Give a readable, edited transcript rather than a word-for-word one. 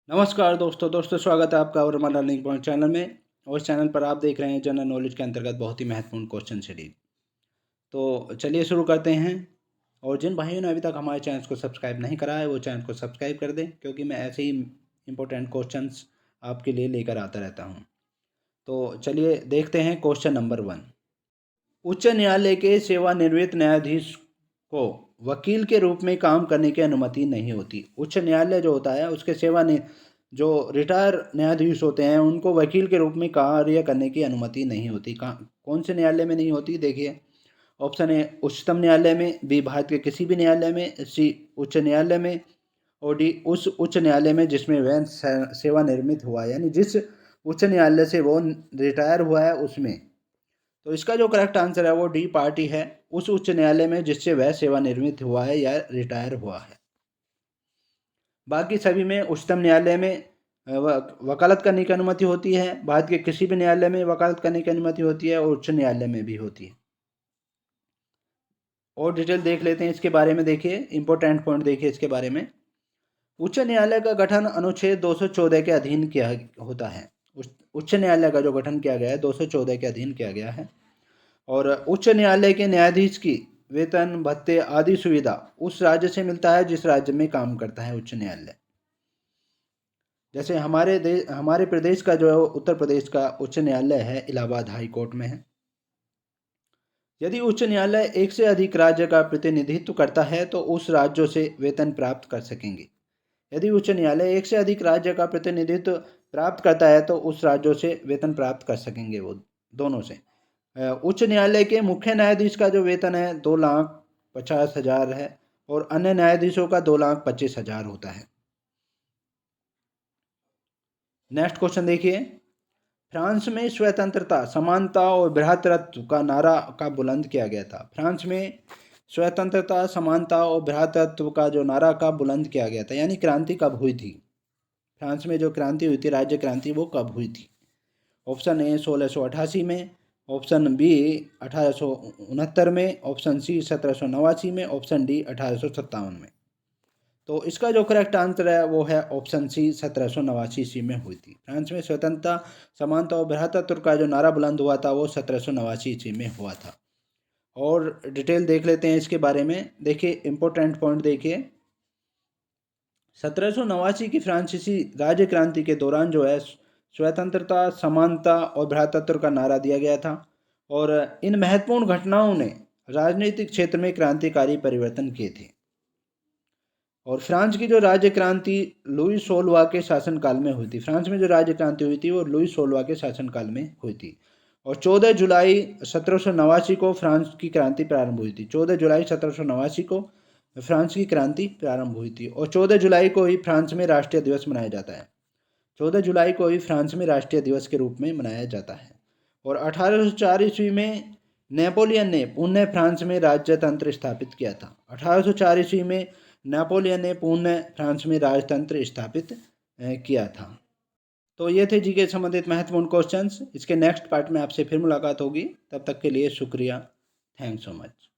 नमस्कार दोस्तों स्वागत है आपका वर्मा लर्निंग पॉइंट चैनल में। और इस चैनल पर आप देख रहे हैं जनरल नॉलेज के अंतर्गत बहुत ही महत्वपूर्ण क्वेश्चन सीरीज। तो चलिए शुरू करते हैं। और जिन भाइयों ने अभी तक हमारे चैनल को सब्सक्राइब नहीं करा है वो चैनल को सब्सक्राइब कर दें, क्योंकि मैं ऐसे ही इम्पोर्टेंट क्वेश्चंस आपके लिए लेकर आता रहता हूँ। तो चलिए देखते हैं क्वेश्चन नंबर 1। उच्च न्यायालय के सेवानिवृत्त न्यायाधीश को वकील के रूप में काम करने की अनुमति नहीं होती। उच्च न्यायालय जो होता है उसके जो रिटायर न्यायाधीश होते हैं उनको वकील के रूप में कार्य करने की अनुमति नहीं होती। कौन से न्यायालय में नहीं होती? देखिए, ऑप्शन ए उच्चतम न्यायालय में, बी भारत के किसी भी न्यायालय में, सी उच्च न्यायालय में, और डी उस उच्च न्यायालय में जिसमें वह सेवानिवृत्त हुआ है, यानी जिस उच्च न्यायालय से वो रिटायर हुआ है उसमें। तो इसका जो करेक्ट आंसर है वो डी पार्टी है, उस उच्च न्यायालय में जिससे वह सेवानिवृत्त हुआ है या रिटायर हुआ है। बाकी सभी में उच्चतम न्यायालय में वकालत करने की अनुमति होती है, भारत के किसी भी न्यायालय में वकालत करने की अनुमति होती है, और उच्च न्यायालय में भी होती है। और डिटेल देख लेते हैं इसके बारे में। देखिए इंपॉर्टेंट पॉइंट देखिए इसके बारे में। उच्च न्यायालय का गठन अनुच्छेद 214 के अधीन किया होता है। उच्च न्यायालय का जो गठन किया गया है 214 के अधीन किया गया है। और उच्च न्यायालय के न्यायाधीश की वेतन भत्ते आदि सुविधा उस राज्य से मिलता है जिस राज्य में काम करता है उच्च न्यायालय। जैसे हमारे प्रदेश का जो उत्तर प्रदेश का उच्च न्यायालय है इलाहाबाद हाई कोर्ट में है। यदि उच्च न्यायालय एक से अधिक राज्य का प्रतिनिधित्व करता है तो उस राज्यों से वेतन प्राप्त कर सकेंगे। यदि उच्च न्यायालय एक से अधिक राज्य का प्रतिनिधित्व प्राप्त करता है तो उस राज्यों से वेतन प्राप्त कर सकेंगे वो दोनों से। उच्च न्यायालय के मुख्य न्यायाधीश का जो वेतन है 2,50,000 है, और अन्य न्यायाधीशों का 2,25,000 होता है। नेक्स्ट क्वेश्चन देखिए। फ्रांस में स्वतंत्रता, समानता और भ्रातृत्व का नारा कब बुलंद किया गया था? फ्रांस में स्वतंत्रता, समानता और भ्रातृत्व का जो नारा कब बुलंद किया गया था, यानी क्रांति कब हुई थी? फ्रांस में जो क्रांति हुई थी, राज्य क्रांति, वो कब हुई थी? ऑप्शन ए 1688 में, ऑप्शन बी 1869 में, ऑप्शन सी 1789 में, ऑप्शन डी 1857 में। तो इसका जो करेक्ट आंसर है वो है ऑप्शन सी 1789 ईस्वी में हुई थी। फ्रांस में स्वतंत्रता, समानता और भ्रातृत्व का जो नारा बुलंद हुआ था वो 1789 ईस्वी में हुआ था। और डिटेल देख लेते हैं इसके बारे में। देखिए इंपॉर्टेंट पॉइंट देखिए। 1789 की फ्रांसीसी राज्य क्रांति के दौरान जो है स्वतंत्रता, समानता और भ्रातृत्व का नारा दिया गया था। और इन महत्वपूर्ण घटनाओं ने राजनीतिक क्षेत्र में क्रांतिकारी परिवर्तन किए थे। और फ्रांस की जो राज्य क्रांति लुई 16वां के शासनकाल में हुई थी। फ्रांस में जो राज्य क्रांति हुई थी वो लुई 16वां के शासनकाल में हुई थी। और 14 जुलाई 1789 को फ्रांस की क्रांति प्रारंभ हुई थी। 14 जुलाई 1789 को फ्रांस की क्रांति प्रारंभ हुई थी। और 14 जुलाई को ही फ्रांस में राष्ट्रीय दिवस मनाया जाता है। 14 जुलाई को ही फ्रांस में राष्ट्रीय दिवस के रूप में मनाया जाता है। और 1804 ईस्वी में नेपोलियन ने पुनः फ्रांस में राज्यतंत्र स्थापित किया था। 1804 ईस्वी में नेपोलियन ने पुनः फ्रांस में राजतंत्र स्थापित किया था। तो ये थे जीके संबंधित महत्वपूर्ण क्वेश्चंस। इसके नेक्स्ट पार्ट में आपसे फिर मुलाकात होगी। तब तक के लिए शुक्रिया। Thanks so much.